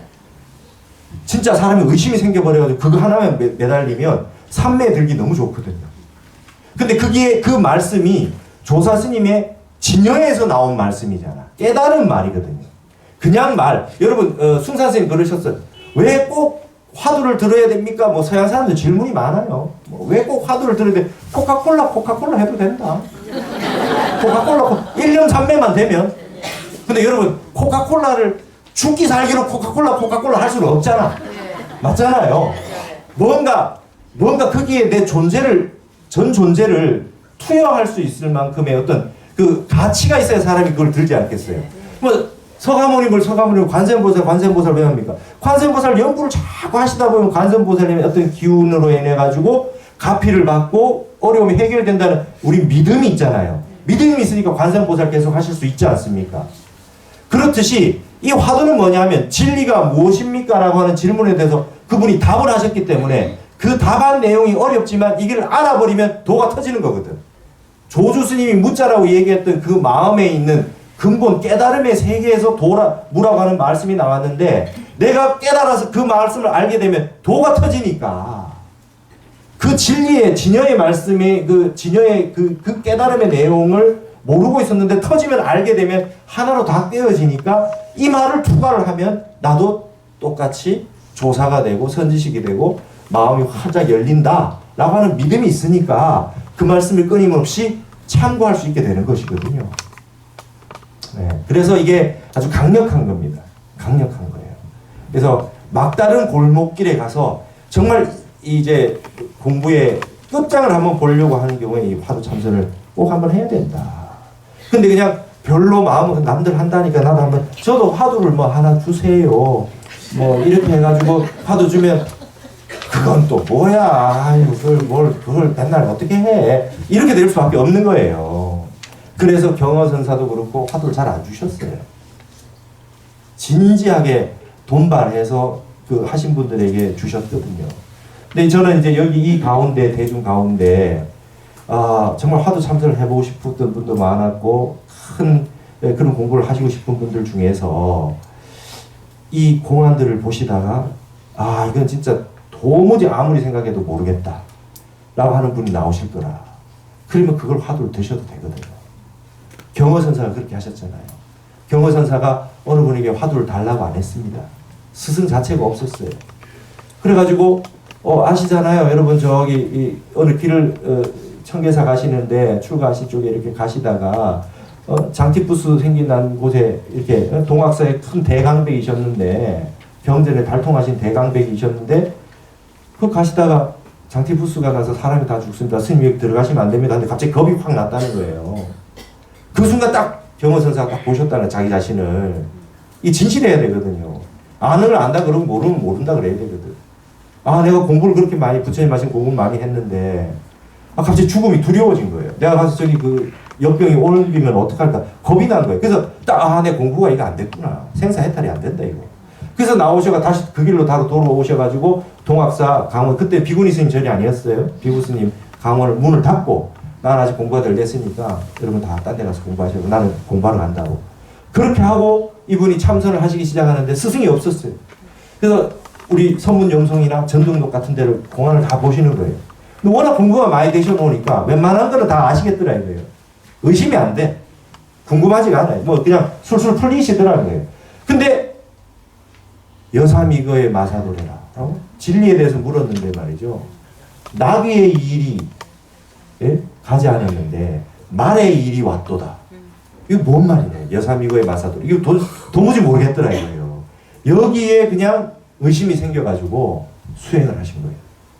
진짜 사람이 의심이 생겨버려가지고 그거 하나만 매달리면 삼매에 들기 너무 좋거든요. 근데 그 말씀이 조사 스님의 진여에서 나온 말씀이잖아. 깨달은 말이거든요. 그냥 말. 여러분, 순산 스님 그러셨어요. 왜 꼭 화두를 들어야 됩니까? 뭐 서양 사람들 질문이 많아요. 왜 꼭 화두를 들어야 돼? 코카콜라 해도 된다. 코카콜라 1년 3매만 되면. 근데 여러분, 코카콜라를 죽기 살기로 코카콜라 할 수는 없잖아. 맞잖아요. 뭔가 거기에 내 전 존재를 투여할 수 있을 만큼의 어떤 그 가치가 있어야 사람이 그걸 들지 않겠어요. 뭐 서가모니, 관세음보살 왜 합니까? 관세음보살 연구를 자꾸 하시다 보면 관세음보살님의 어떤 기운으로 인해 가지고 가피를 받고 어려움이 해결된다는 우리 믿음이 있잖아요. 믿음이 있으니까 관세음보살 계속 하실 수 있지 않습니까? 그렇듯이 이 화두는 뭐냐 하면 진리가 무엇입니까? 라고 하는 질문에 대해서 그분이 답을 하셨기 때문에 그 답한 내용이 어렵지만 이걸 알아버리면 도가 터지는 거거든. 조주 스님이 묻자라고 얘기했던 그 마음에 있는 근본 깨달음의 세계에서 무라고 하는 말씀이 나왔는데 내가 깨달아서 그 말씀을 알게 되면 도가 터지니까 그 진리의 진여의 말씀이 진여의 그 깨달음의 내용을 모르고 있었는데 터지면 알게 되면 하나로 다 깨어지니까 이 말을 투과를 하면 나도 똑같이 조사가 되고 선지식이 되고 마음이 활짝 열린다 라고 하는 믿음이 있으니까 그 말씀을 끊임없이 참고할 수 있게 되는 것이거든요. 네, 그래서 이게 아주 강력한 겁니다. 강력한 거예요. 그래서 막다른 골목길에 가서 정말 이제 공부의 끝장을 한번 보려고 하는 경우에 이 화두 참선을 꼭 한번 해야 된다. 근데 그냥 별로 마음은 남들 한다니까 나도 한번 저도 화두를 뭐 하나 주세요. 뭐 이렇게 해가지고 화두 주면 그건 또 뭐야? 아유, 그걸 맨날 어떻게 해? 이렇게 될 수밖에 없는 거예요. 그래서 경허선사도 그렇고 화두를 잘 안 주셨어요. 진지하게 돈발해서 하신 분들에게 주셨거든요. 근데 저는 이제 여기 이 가운데, 대중 가운데, 정말 화두 참선을 해보고 싶었던 분도 많았고, 큰 그런 공부를 하시고 싶은 분들 중에서 이 공안들을 보시다가, 이건 진짜 도무지 아무리 생각해도 모르겠다 라고 하는 분이 나오실 거라. 그러면 그걸 화두를 드셔도 되거든요. 경허선사가 그렇게 하셨잖아요. 경호선사가 어느 분에게 화두를 달라고 안 했습니다. 스승 자체가 없었어요. 그래가지고 아시잖아요. 여러분 저기 어느 길을 청계사 가시는데 출가하신 쪽에 이렇게 가시다가 장티푸스 생긴 난 곳에 이렇게 동학사에 큰 대강백이셨는데 경전에 달통하신 대강백이셨는데 그 가시다가 장티푸스가 나서 사람이 다 죽습니다. 스님 여기 들어가시면 안 됩니다. 근데 갑자기 겁이 확 났다는 거예요. 그 순간 딱 경호선사가 딱 보셨다는 자기 자신을 이 진실해야 되거든요. 아는 걸 안다 그러고 모르면 모른다 그래야 되거든. 아 내가 공부를 그렇게 많이 부처님 하신 공부 많이 했는데 갑자기 죽음이 두려워진 거예요. 내가 가서 저기 그 역병이 오면 어떡할까 겁이 난 거예요. 그래서 딱 내 공부가 이거 안 됐구나. 생사해탈이 안 된다 이거. 그래서 나오셔가 다시 그 길로 다로 돌아오셔가지고 동학사 강원 그때 비구니 스님 절이 아니었어요. 비구 스님 강원을 문을 닫고 난 아직 공부가 덜 됐으니까 여러분 다 딴 데 가서 공부하시고 나는 공부하러 간다고. 그렇게 하고 이분이 참선을 하시기 시작하는데 스승이 없었어요. 그래서 우리 선문영성이나 전등록 같은 데를 공안을 다 보시는 거예요. 근데 워낙 공부가 많이 되셔 놓으니까 웬만한 거는 다 아시겠더라 이거예요. 의심이 안 돼. 궁금하지가 않아요. 뭐 그냥 술술 풀리시더라는 거예요. 근데 여삼이거의 마사도래라. 진리에 대해서 물었는데 말이죠. 나귀의 일이 가지 않았는데 말의 일이 왔도다. 이거 뭔 말이냐. 여삼이거의 마사도래. 이거 도무지 모르겠더라 이거예요. 여기에 그냥 의심이 생겨가지고 수행을 하신 거예요.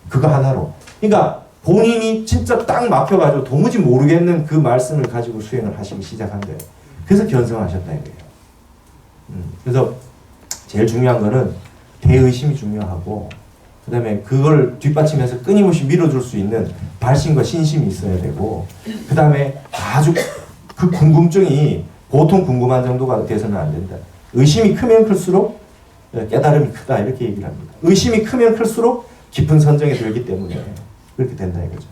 그거 하나로. 그러니까 본인이 진짜 딱 막혀가지고 도무지 모르겠는 그 말씀을 가지고 수행을 하시기 시작한 거예요. 그래서 견성하셨다 이거예요. 그래서 제일 중요한 거는 대의심이 중요하고 그 다음에 그걸 뒷받침해서 끊임없이 밀어줄 수 있는 발심과 신심이 있어야 되고 그 다음에 아주 그 궁금증이 보통 궁금한 정도가 돼서는 안 된다. 의심이 크면 클수록 깨달음이 크다 이렇게 얘기를 합니다. 의심이 크면 클수록 깊은 선정에 들기 때문에 그렇게 된다 이거죠.